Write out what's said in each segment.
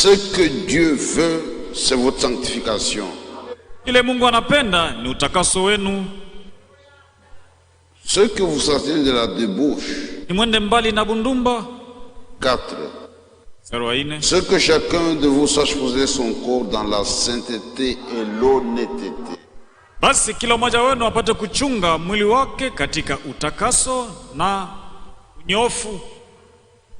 Ce que Dieu veut, c'est votre sanctification. Ile Mungu anapenda ni utakaso wenu. Ce que vous sortez de la débauche. Ni mwende mbali na bundumba. 4. Ce que chacun de vous sache poser son corps dans la sainteté et l'honnêteté. Basi kila mmoja wenu apate kuchunga mwili wake katika utakaso na unyofu.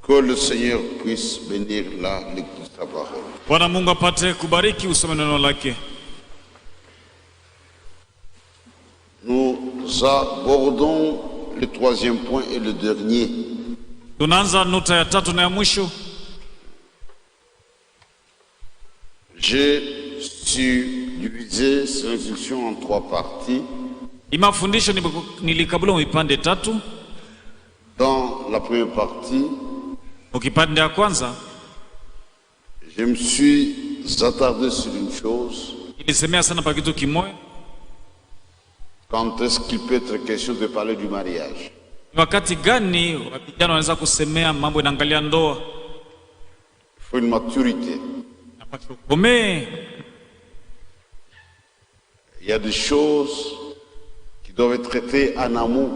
Que le Seigneur puisse bénir la lecture de sa parole. Bwana Mungu apate kubariki usome neno lake. Nous abordons le 3e point et le dernier. Tunaanza nukta ya tatu na ya mwisho. J'ai subdivisé cette instruction en 3 parties. Mafundisho nilikabula vipande tatu. Dans la première partie, ukipande ya kwanza, je me suis attardé sur une chose. Nilisemea sana pa kitu kimoja. Quand est-ce qu'il peut être question de parler du mariage? Wakati gani vijana wanaweza kusemea mambo inaangalia ndoa? Il faut une maturité. Il y a des choses qui doivent être traitées en amont.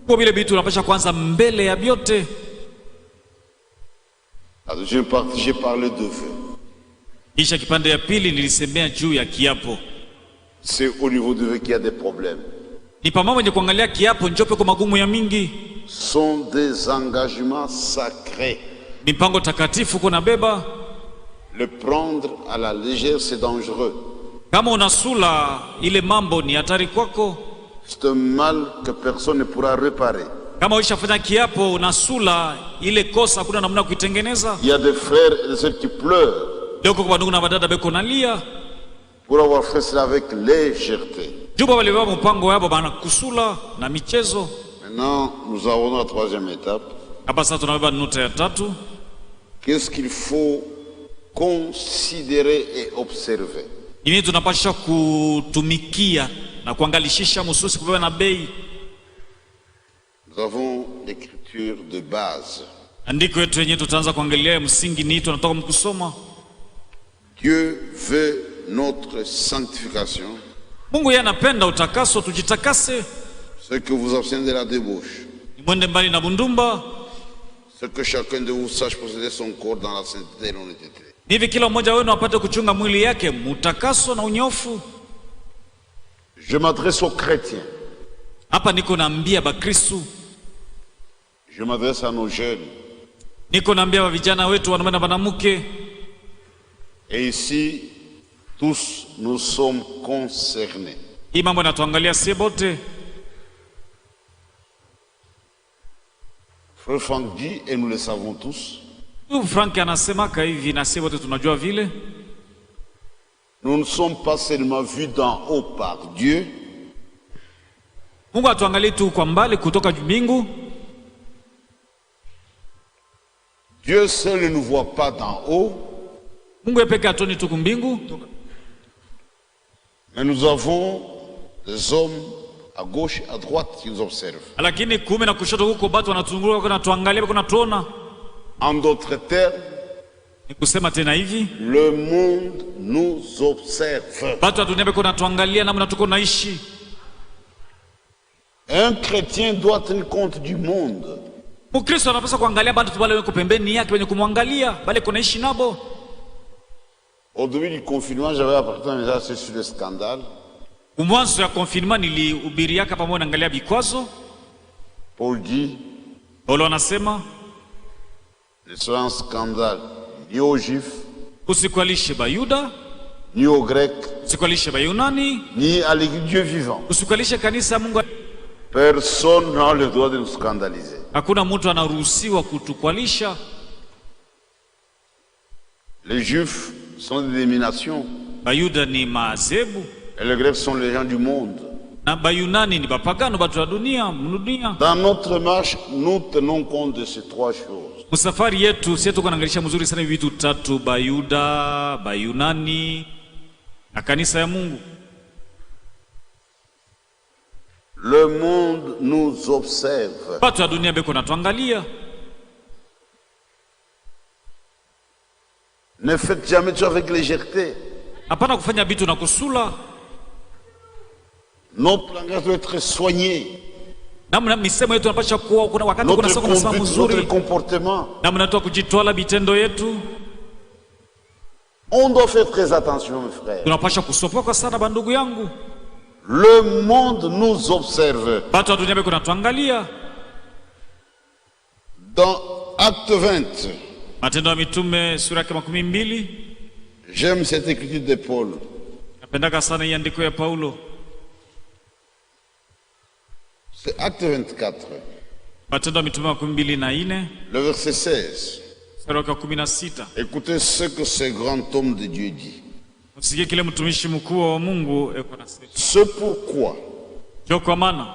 Kwa vile vitu unapaswa kwanza mbele ya vyote. La deuxième partie, j'ai parlé de vœux. Kisha kipande ya pili nilisemea juu ya kiapo. C'est au niveau de vœux qu'il y a des problèmes. Ni pamoja na kuangalia kiapo njope kwa magumu ya mingi. Sont des engagements sacrés. Mipango takatifu kuna beba. Le prendre à la légère, c'est dangereux. Kama unasula ile mambo ni hatari kwako. C'est un mal que personne ne pourra réparer. Kama ulishafanya kiapo unasula ile kosa hakuna namna kuitengeneza. Il y a des frères et des sœurs qui pleurent. Leo kwa ndugu na madada beko nalia. Pour avoir fait cela avec légèreté. Juba wale baba mpango yabo bana kusula na michezo. Maintenant, nous avons la 3e étape. Hapa sasa tunabeba nukta ya tatu. Qu'est-ce qu'il faut considérer et observer? Nini tunapaswa kutumikia na kuangalishisha mususi kubeba na bei? Nous avons l'écriture de base. Andiko yetu yenyewe tutaanza kuangalia msingi ni tunatoka mkusoma. Dieu veut notre sanctification. Mungu yeye anapenda utakaso, tujitakase. Ce que vous abstenez de la débauche. Mwende mbali na bundumba. Ce que chacun de vous sache posséder son corps dans la sainteté et l'honnêteté. Hivi kila mmoja wenu apate kuchunga mwili yake mutakaso na unyofu. Je m'adresse aux chrétiens. Hapa niko naambia bakristo. Je m'adresse à nos jeunes. Niko naambia wa vijana wetu wanaume na wanawake. Et ici, tous nous sommes concernés. Hii mambo yanatuangalia sisi wote. Frère Franck dit, et nous le savons tous. Frank anasema hivi na sisi wote tunajua vile. Nous ne sommes pas seulement vus d'en haut par Dieu. Mungu atuangalie tu kwa mbali kutoka mbingu. Dieu seul ne nous voit pas d'en haut. Mungu pekee atoni tu kumbingu. Mais nous avons des hommes à gauche et à droite qui nous observent. Lakini kume na kushoto huko watu wanatuzunguka kuna tuangalia kuna tuona. En d'autres termes, ni kusema tena hivi, le monde nous observe. Watu wa dunia kuna tuangalia namna tuko naishi. Un chrétien doit tenir compte du monde. Mkristo anapaswa kuangalia watu wale wako pembeni yake wenye kumwangalia, bali kunaishi nabo. Au début du confinement, j'avais apporté un message sur le scandale. Mwanzo ya confinement nilihubiri yaka pamoja naangalia vikwazo. Paul dit, Paulo anasema, ne soit un scandale ni aux Juifs, usikwalishe Bayuda, ni aux Grecs, usikwalishe Bayunani, ni à l'Église Dieu vivant. Usikwalishe kanisa Mungu. Personne n'a le droit de nous scandaliser. Hakuna mtu anaruhusiwa kutukwalisha. Les Juifs sont des dénominations. Bayuda ni maazebu. Et les Grecs sont les gens du monde. Na Bayunani ni bapagano batu wa dunia, mnudunia. Dans notre marche, nous tenons compte de ces 3 choses. Musafari yetu sisi tuko naangalisha mzuri sana vitu 3: Bayuda, Bayunani na kanisa ya Mungu. Le monde nous observe. Watu wa dunia beko natuangalia. Ne faites jamais tout avec légèreté. Hapana kufanya vitu na kusula. Notre langage doit être soigné. Namna misemo yetu inapaswa kuwa kuna wakati kuna soko na sababu nzuri. Notre comportement. Namna tu kujitwala vitendo yetu. On doit faire très attention, mes frères. Tunapaswa kusopoka sana bandugu yangu. Le monde nous observe. Watu wa dunia kuna tuangalia. Dans Acte 20. Matendo ya Mitume sura ya 12. J'aime cette écriture de Paul. Napendaka sana hii andiko ya Paulo. C'est Acte 24. Matendo ya Mitume 12:4. Le verset 16. Sura ya 16. Écoutez ce que ce grand homme de Dieu dit. Usikie kile mtumishi mkuu wa Mungu eko nasema. C'est pourquoi Ndio kwa maana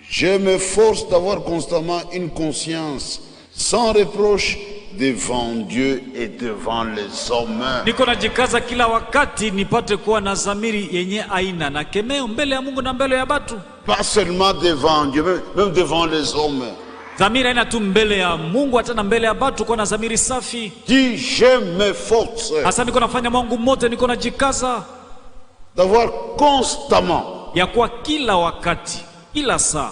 je m'efforce d'avoir constamment une conscience sans reproche devant Dieu et devant les hommes. Niko najikaza kila wakati nipate kuwa na dhamiri yenye aina na kemeo mbele ya Mungu na mbele ya watu. Pas seulement devant Dieu, même devant les hommes. Dhamiri haina tu mbele ya Mungu, hata na mbele ya watu kuwa na dhamiri safi. Dis, je m'efforce. Hasa niko nafanya Mungu mote, niko najikaza d'avoir constamment ya kuwa kila wakati, kila saa,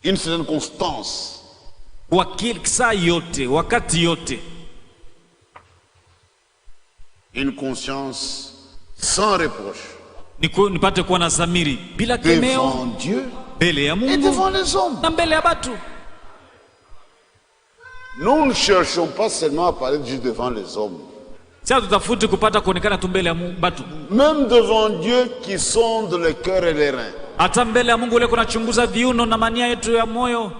une certaine constance. Kwa saa yote, wakati yote. Une conscience sans reproche. Nipate kuwa na dhamiri bila kemeo devant Dieu mbele ya Mungu et devant les hommes. Na mbele ya watu. Nous ne cherchons pas seulement à parler juste devant les hommes. Sasa tutafuti kupata kuonekana tu mbele ya watu. Même devant Dieu qui sonde le cœur et les reins. Hata mbele ya Mungu ule kuna chunguza viuno na mania yetu ya moyo.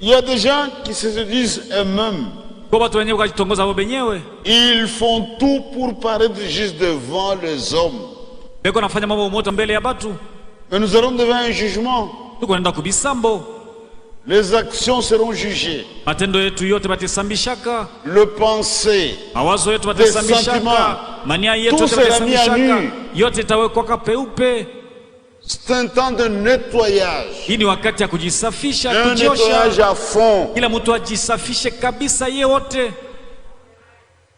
Il y a des gens qui se disent eux-mêmes. Kwa watu wenyewe kujitongoza wao wenyewe. Ils font tout pour paraître juste devant les hommes. Beko nafanya mambo moto mbele ya watu. Mais nous allons devant un jugement. Tuko naenda kubisambo. Les actions seront jugées. Matendo yetu yote batisambishaka. Le pensée. Mawazo yetu batisambishaka. Mania yetu batisambishaka. Yote itawekwa peupe. C'est un temps de nettoyage. Hii ni wakati ya kujisafisha, kujiosha. Un nettoyage à fond. Kila mtu ajisafishe kabisa yeye wote.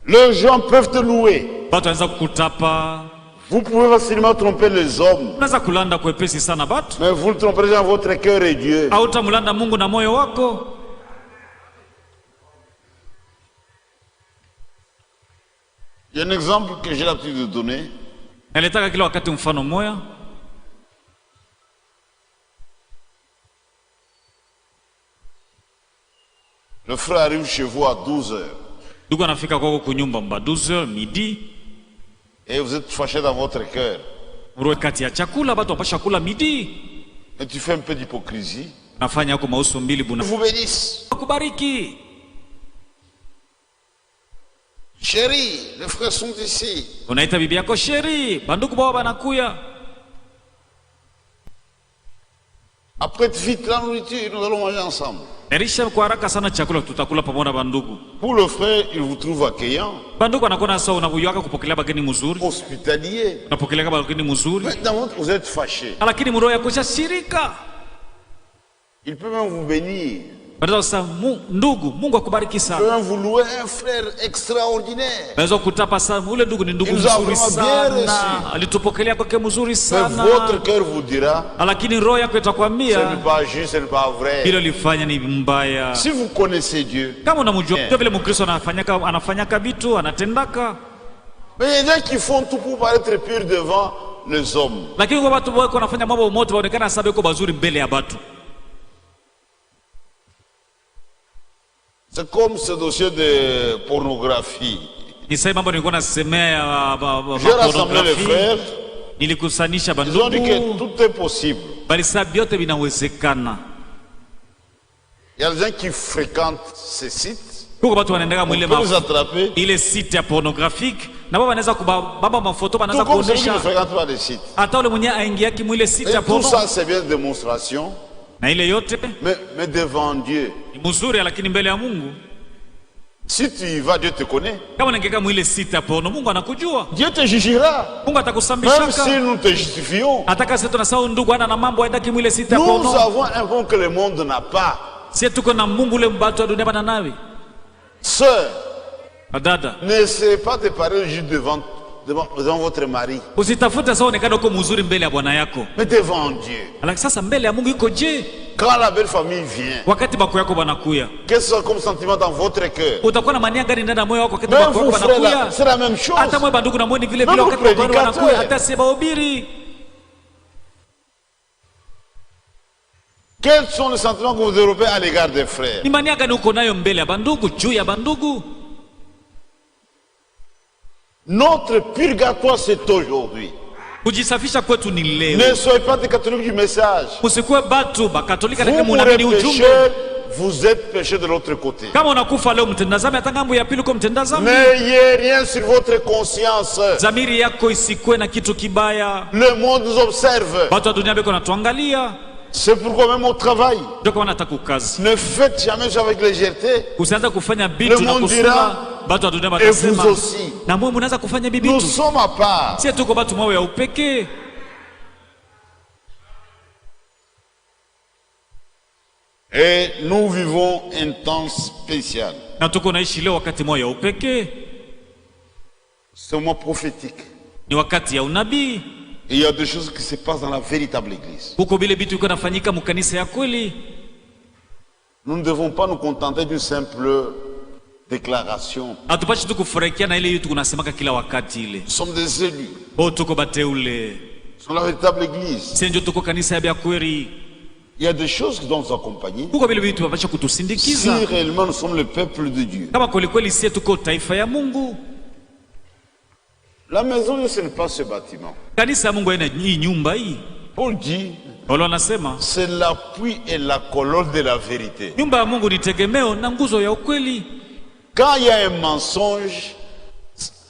Les gens peuvent te louer. Watu wanaweza kukutapa. Vous pouvez facilement tromper les hommes. Unaweza kulanda kwepesi sana watu. Mais vous le tromperez dans votre cœur et Dieu. Hautamlanda Mungu na moyo wako. Il y a un exemple que j'ai l'habitude de donner. Nalitaka kila wakati mfano moya. Le frère arrive chez vous à 12h. Ndugu anafika kwako kunyumba mba 12h midi. Et vous êtes fâché dans votre cœur. Kati ya chakula watu wapasha kula midi. Et tu fais un peu d'hypocrisie. Nafanya huko mauso mbili buna. Vous bénisse. Kubariki. Chérie, les frères sont ici. Unaita bibi yako chérie, banduku bao banakuya. Après vite la nourriture, nous allons manger ensemble. Erisha kwa haraka sana chakula tutakula pamoja bandugu. Pour le frère, il vous trouve accueillant. Bandugu anakuwa sawa unakuyoka kupokelea bageni mzuri. Hospitalier. Unapokelea bageni mzuri. Mais dans votre vous êtes fâché. Lakini mroho yako shirika. Il peut même vous bénir. Sasa ndugu, Mungu akubariki sana. Il peut même vous louer un frère extraordinaire. Naweza kutapa sana ule ndugu ni ndugu mzuri sana. Alitupokelea kwake mzuri sana. Mais votre cœur vous dira. Lakini roho yako itakwambia. Ce n'est pas juste, ce n'est pas vrai. Hilo lifanya ni mbaya. Si vous connaissez Dieu. Kama unamjua ndio vile Mkristo anafanyaka vitu, anatendaka. Mais il y a des gens qui font tout pour paraître pur devant les hommes. Lakini kwa watu wao wanafanya mambo moto waonekana sababu yuko bazuri mbele ya watu. C'est comme ce dossier de pornographie. Ni sasa mambo nilikuwa nasemea ya pornographie. Nilikusanisha bandugu. Ils ont dit que tout est possible. Bali sababu vyote vinawezekana. Il y a des gens qui fréquentent ces sites. Kwa watu wanaendelea mwile vous attraper. Ile site ya pornographique na baba anaweza kubaba mafoto anaweza kuonesha. Tout fréquente pas les sites. Hata ule mwenye aingia kimwile site ya porno. Tout ça c'est bien démonstration. Na ile yote mais devant Dieu. Ni mzuri lakini mbele ya Mungu. Si tu y vas, Dieu te connaît. Kama unaingia mwile site ya porno, Mungu anakujua. Dieu te jugera. Mungu atakusambishaka. Même si nous te justifions. Ataka sisi tunasahau ndugu ana na mambo aenda kimwile site ya porno. Nous avons un bon que le monde n'a pas. Sisi tuko na Mungu ule mbatu wa dunia bana nawe. Sœur, Dada, n'essayez pas de parler juste devant votre mari. usitafute sasa onekana uko mzuri mbele ya bwana yako. Mais devant Dieu. Lakini sasa mbele ya Mungu iko je? Quand la belle famille vient, Wakati bako yako banakuya, qu'est-ce que ça comme sentiment dans votre cœur? utakuwa na mania gani ndani ya moyo wako wakati Même bako vous, yako frère, banakuya? c'est la même chose. Hata mwe bandugu na mwe ni vile vile Même wakati bako yako prédicateur. banakuya, hata si bahubiri. Quels sont les sentiments que vous développez à l'égard des frères? Ni mania gani uko nayo mbele ya bandugu, juu ya bandugu? Notre purgatoire, c'est aujourd'hui. Kujisafisha kwetu ni leo. Ne soyez pas des catholiques du message. Usikuwe batu bakatolika Vous lakini mourrez munaamini ujumbe. pécheur, vous êtes pécheur de l'autre côté. Kama unakufa leo mtenda dhambi, hata ngambo ya pili uko mtenda dhambi. N'ayez rien sur votre conscience. Dhamiri yako isikuwe na kitu kibaya. Le monde nous observe. Watu wa dunia beko natuangalia. C'est pourquoi même au travail, Ndio kwa nataka kazi. ne faites jamais ça avec légèreté. Usianze kufanya bitu Le na monde kusema dira, watu wa dunia et watasema. vous aussi. Na mwe mnaanza kufanya Nous bibitu. sommes à part. Si tuko batu mwa ya upekee. Et nous vivons un temps spécial. Na tuko naishi leo wakati mwa ya upekee. C'est un mois prophétique. Ni wakati ya unabii. Et il y a des choses qui se passent dans la véritable église. Huko bile bitu iko nafanyika mkanisa ya kweli. Nous ne devons pas nous contenter d'une simple déclaration. Hatupashi tu kufurahikia na ile yetu kunasemaka kila wakati ile. Nous sommes des élus. Tuko bateule. Nous sommes la véritable église. Sisi ndio tuko kanisa ya kweli. Il y a des choses qui doivent nous accompagner. Huko bile vitu vapasha Si kutusindikiza. réellement nous sommes le peuple de Dieu. Kama kweli kweli sisi tuko taifa ya Mungu. La maison de Dieu, ce n'est pas ce bâtiment. Kanisa ya Mungu haina hii nyumba hii. Paul dit, Paulo anasema c'est l'appui et la colonne de la vérité. nyumba ya Mungu ni tegemeo na nguzo ya ukweli. Quand il y a un mensonge,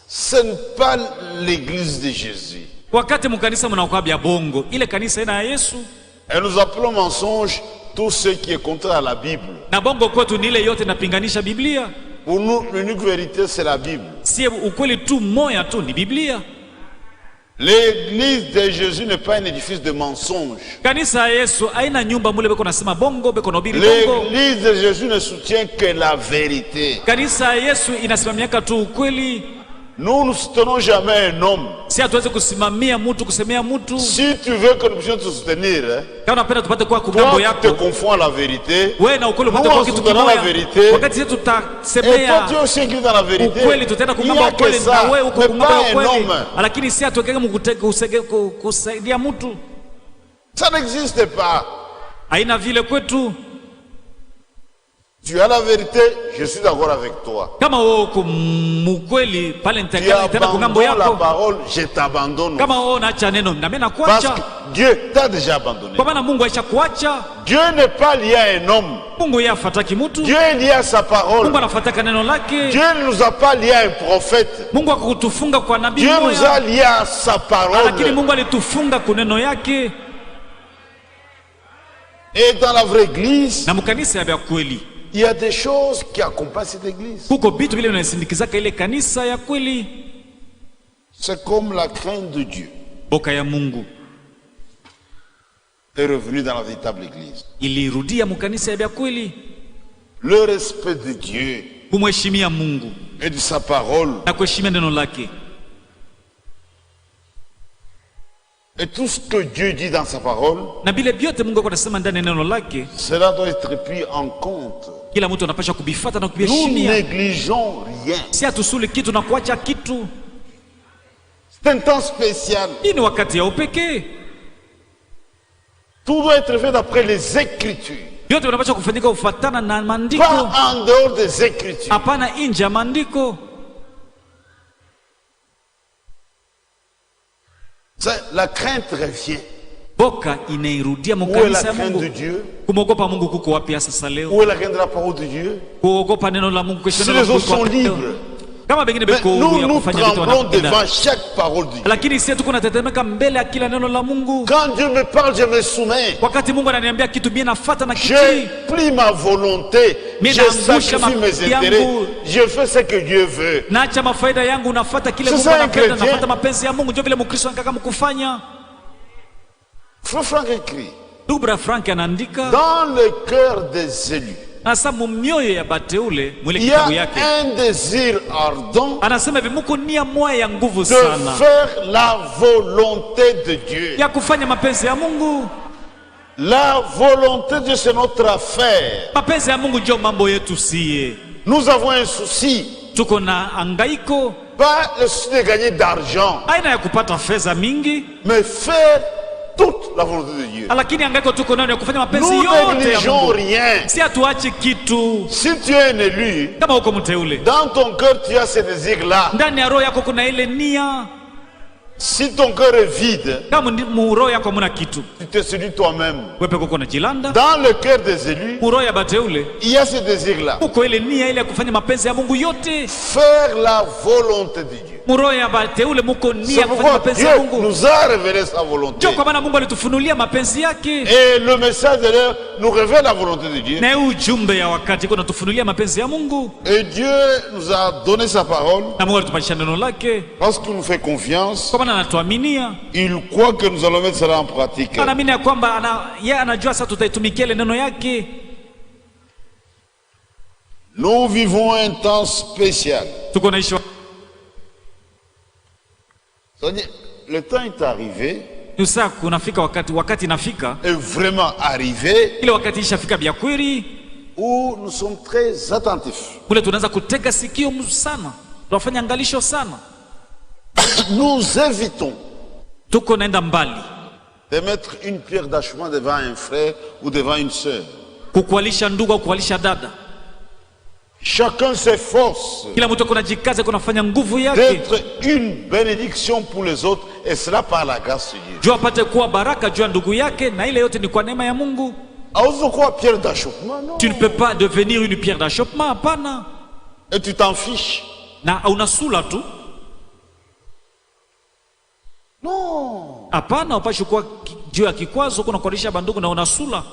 ce n'est pas l'église de Jésus. Wakati mkanisa mnaokuwa bya bongo, ile kanisa ina ya Yesu. Et nous appelons mensonge tout ce qui est contraire à la Bible. Na bongo kwetu ni ile yote napinganisha Biblia. Pour nous, l'unique vérité, c'est la Bible. Si ukweli tu moya tu ni Biblia. L'église de Jésus n'est pas un édifice de mensonges. Kanisa ya Yesu haina nyumba mule beko nasema bongo, beko nobiri bongo. L'église de Jésus ne soutient que la vérité. Kanisa ya Yesu inasimamiaka tu ukweli. Nous ne soutenons jamais un homme. Si hatuwezi kusimamia mtu, kusemea mtu. Si tu veux que nous puissions te soutenir, Kama unapenda tupate kwa toi kungambo tu te yako. confonds à la vérité. Wewe na ukweli Nous upate kwa en kitu soutenant la kimoja. vérité. Wakati sisi Et toi tutasemea tu es aussi inclus dans la vérité. ukweli, tutaenda Il n'y kungamba a que ukweli na ça, wewe uko mais kungamba pas un ukweli. homme. Lakini si atuwekeke kusaidia mtu. Ça n'existe pas. Haina vile kwetu. Tu as la vérité, je suis d'accord avec toi. Kama wewe uko mkweli pale Tu nitaenda kungambo abandonnes la yako. parole, je t'abandonne. Kama wewe unaacha neno na mimi Parce nakuacha. que Dieu t'a déjà abandonné. Kwa maana Mungu aisha kuacha. Dieu n'est pas lié à un homme. Mungu yeye afataki mtu. Dieu est lié à sa parole. Mungu anafuataka neno lake. Dieu ne nous a pas lié à un prophète. Mungu akutufunga kwa nabii Dieu nous mmoja. a lié à sa Lakini parole. Mungu alitufunga kwa neno yake. Et dans la vraie église, Na mkanisa ya kweli. il y a des choses qui accompagnent cette église. Kuko vitu vile vinasindikizaka ile kanisa ya kweli. C'est comme la crainte de Dieu Boka ya Mungu est revenue dans la véritable église. ilirudia mkanisa ya kweli. Le respect de Dieu Kumheshimia Mungu et de sa parole. na kuheshimia neno lake. Et tout ce que Dieu dit dans sa parole, Na vile vyote Mungu anasema ndani ya neno lake, cela doit être pris en compte. kila mtu anapaswa kubifuata na Nous kubiheshimia. négligeons rien. Si hatusuli kitu na kuacha kitu. C'est un temps spécial. Hii ni wakati ya upekee. Tout doit être fait d'après les Écritures. Yote vinapaswa kufanyika kufuatana na maandiko. Pas en dehors des Écritures. Hapana nje ya maandiko. La crainte revient. Boka inairudia Où est la mkanisa ya crainte Mungu. de Dieu? Kumwogopa Mungu kuko wapi sasa leo? Où est la crainte de la parole de Dieu? Kuogopa neno la Mungu, Si les autres sont libres, kama bengine mais beko nous, ya nous kufanya vitu tremblons wanapenda. devant chaque parole de Dieu. Lakini sisi tuko natetemeka mbele ya kila neno la Mungu. Quand Dieu me parle, je me soumets. Wakati Mungu ananiambia kitu mimi nafuata na Je kitii. plie ma volonté. Mais Je naangusha sacrifie mes mapenzi intérêts. yangu. Je fais ce que Dieu veut. Naacha mafaida yangu, nafuata kile C'est Mungu ça, un anapenda, chrétien. nafuata mapenzi ya Mungu. Ndio vile Mkristo anataka mkufanya. Frère Franck écrit, Ndugu Bra Frank anaandika dans le cœur des élus, Asa mumioyo ya bateule mwile Il y kitabu a yake un désir ardent anasema hivi, muko nia moya ya nguvu de sana faire la volonté de Dieu. ya kufanya mapenzi ya Mungu. La volonté de Dieu, c'est notre affaire. Mapenzi ya Mungu ndio mambo yetu siye. Nous avons un souci, Tuko na angaiko pas le souci de gagner d'argent, aina ya kupata fedha mingi, mais faire toute la volonté de Dieu. lakini angaiko tuko nayo ya kufanya mapenzi Nous yote ya négligeons Mungu. rien. Si hatuache kitu. Si tu es un élu, Kama uko mteule, dans ton cœur tu as ce désir-là. ndani ya roho yako kuna ile nia. Si ton cœur est vide, Kama roho yako hamuna kitu, tu te séduis toi-même. wewe peke uko na jilanda. Dans le cœur des élus, Roho ya bateule il y a ce désir-là. uko ile nia ile ya kufanya mapenzi ya Mungu yote. Faire la volonté de Dieu. Roho ya bateule muko nia C'est ya kufanya pourquoi mapenzi Dieu ya Mungu. nous a révélé sa volonté. Ndio kwa maana Mungu alitufunulia mapenzi yake. Et le message de l'heure nous révèle la volonté de Dieu. Na ujumbe ya wakati kuna tufunulia mapenzi ya Mungu. Et Dieu nous a donné sa parole Na Mungu alitupatia neno lake parce qu'il nous fait confiance. kwa maana anatuaminia. Il croit que nous allons mettre cela en pratique. Anaamini ya kwamba yeye anajua sasa tutaitumikia ile neno yake. Nous vivons un temps spécial. Tuko naishi C'est-à-dire, le temps est arrivé, sasa, kunafika wakati inafika est vraiment arrivé, ile wakati ishafika vya kweli, où nous sommes très attentifs. kule tunaanza kutega sikio sana, tunafanya angalisho sana. Nous évitons Tuko naenda mbali de mettre une pierre d'achoppement devant un frère ou devant une sœur. kukualisha ndugu au kukualisha dada. Chacun s'efforce Kila mtu kuna jikaze, kunafanya nguvu yake d'être une bénédiction pour les autres, et cela par la grâce de Dieu. juu apate kuwa baraka juu ya ndugu yake, na ile yote ni kwa neema ya Mungu. Alors, quoi, pierre d'achoppement? Non. Tu ne peux pas devenir une pierre d'achoppement, hapana. Et tu t'en fiches? Na unasula tu, Non. hapana. Upashi kuwa juu ya kikwazo kuna kualisha bandugu na unasula.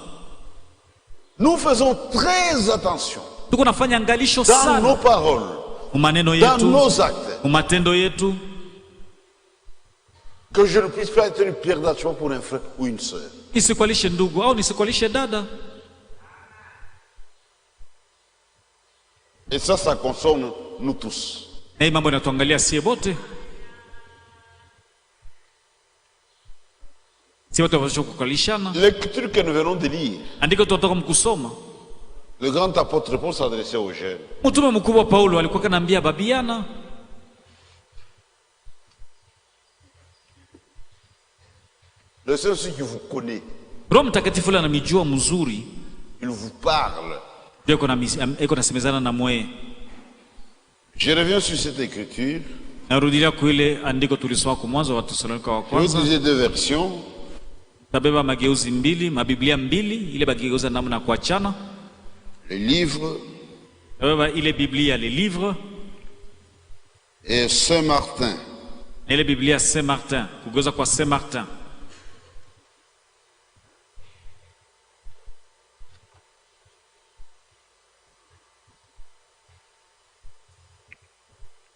Nous faisons très attention Tuko nafanya angalisho dans sana nos paroles, maneno dans yetu, nos actes, matendo yetu, que je ne puisse pas être une pierre d'achoppement pour un frère ou une sœur. nisikualishe ndugu au nisikualishe dada. Et ça concerne nous tous. Na hii mambo inatuangalia sie bote, sie wote wapasha kukalishana. L'écriture que nous venons de lire, Andiko tunatoka mkusoma, le grand apôtre Paul s'adressait aux jeunes. mtume mkubwa Paulo alikuwa kanaambia babiana, Le Saint-Esprit qui vous connaît, Roho Mtakatifu ile anamijua mzuri, il vous parle. ndio iko nasemezana na mwe. Je reviens sur cette écriture. Narudilia kuile andiko tulisoma kwa mwanzo wa Thessalonika wa Je vais kwanza. utiliser deux versions. Tabeba mageuzi mbili, mabiblia mbili, ile bageuza namna kuachana. Le livre Tabeba ile Biblia le livre et Saint-Martin. na ile Biblia Saint Martin, kugeuza kwa Saint Martin.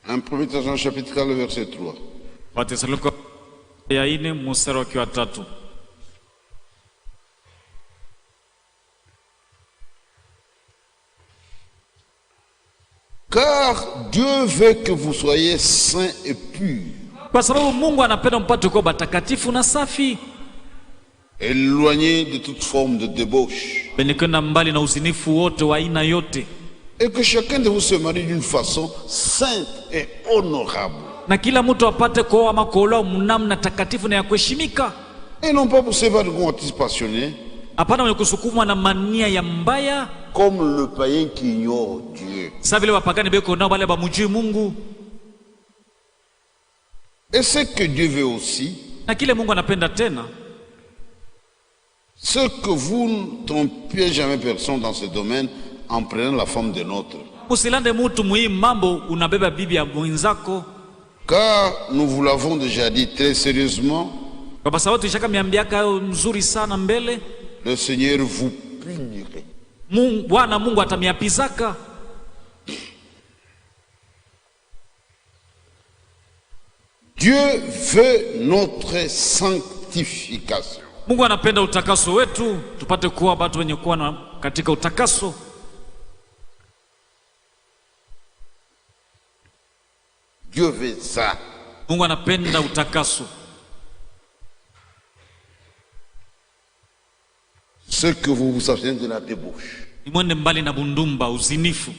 Un premier Thessaloniciens chapitre 4, le verset 3. Wathesalonika ya 4 mstari wa 3. Car Dieu veut que vous soyez saints et purs, Kwa sababu Mungu anapenda mpate kuwa batakatifu na safi, éloignés de toute forme de débauche, wenye kwenda mbali na uzinifu wote wa aina yote, et que chacun de vous se marie d'une façon sainte et honorable, na kila mtu apate kuoa ama kuolewa mnamna takatifu na ya kuheshimika, et non pas pour servir de convoitises passionnées, hapana wenye kusukumwa na mania ya mbaya, comme le païen qui ignore Dieu. sa vile wapagani beko nao wale bamujui Mungu. Et ce que Dieu veut aussi, Na kile Mungu anapenda tena, c'est que vous ne trompiez jamais personne dans ce domaine en prenant la forme de nôtre. usilande mutu muhii mambo unabeba bibi ya mwenzako, Car nous vous l'avons déjà dit très sérieusement, kwa sababu tulishaka miambiaka hayo mzuri sana mbele. le Seigneur vous punirait. Bwana Mungu atamiapizaka. Dieu veut notre sanctification. Mungu anapenda utakaso wetu, tupate kuwa watu wenye kuwa katika utakaso. Dieu veut ça. Mungu anapenda utakaso. Ce que vous vous abstenez de la débauche. Imwende mbali na bundumba, uzinifu.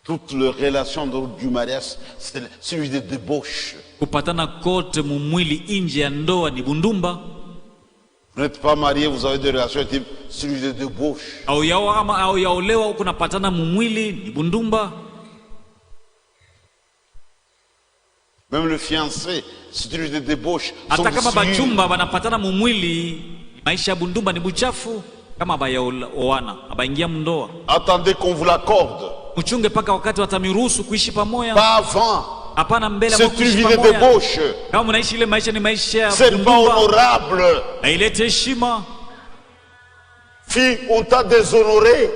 Toute la relation du mariage, c'est celui de débauche. Kupatana kote mumwili inje ya ndoa ni bundumba. Vous n'êtes pas marié, vous avez des relations type celui de débauche. Au yaolewa huko napatana mumwili ni bundumba. Même le fiancé, c'est celui de débauche. Hata kama bachumba banapatana mumwili, maisha ya bundumba ni buchafu. Kama abayaoana, abaingia mndoa. Attendez qu'on vous l'accorde. Mchunge paka wakati watamiruhusu kuishi pamoja. Pas avant. Hapana mbele c'est une vie de débauche. Kama mnaishi ile maisha ni maisha ya c'est pas honorable. Hailete heshima. Fille, on t'a déshonoré.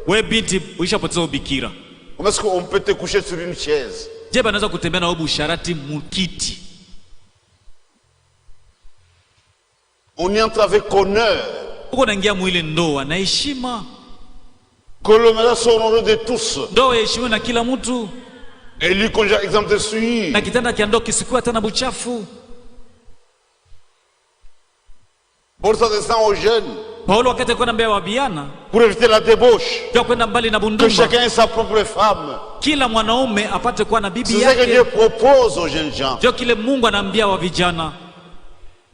Wewe binti uishapoteza ubikira. Comment est-ce qu'on peut te coucher sur une chaise? Je banaweza kutembea na wewe usharati mukiti. On y entre avec honneur. Uko naingia mwile ndoa na heshima. Que le mariage soit honoré de tous. Ndoa heshima na kila mtu. Et lui qu'on j'ai exemple de suivre. Na kitanda kia ndoa kisikuwa tena buchafu. Pour ça descend aux jeunes. Paulo wakati alikuwa anambia wabiana. Pour éviter la débauche. Kwa kwenda mbali na bundumba. Que chacun ait sa propre femme. Kila mwanaume apate kuwa na bibi yake. C'est ce que Dieu propose aux jeunes gens. Ndio kile Mungu anaambia wa vijana.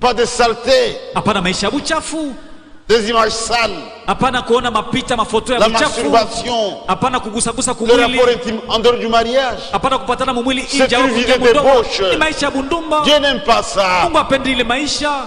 Pas de saleté. Hapana maisha buchafu. Des images sales. Hapana kuona mapita mafoto ya buchafu. La masturbation. Hapana kugusagusa kumwili. Le rapport intime en dehors du mariage. Hapana kupatana mwili nje au nje. Ni maisha bundumba. Dieu n'aime pas ça. Mungu apendi ile maisha.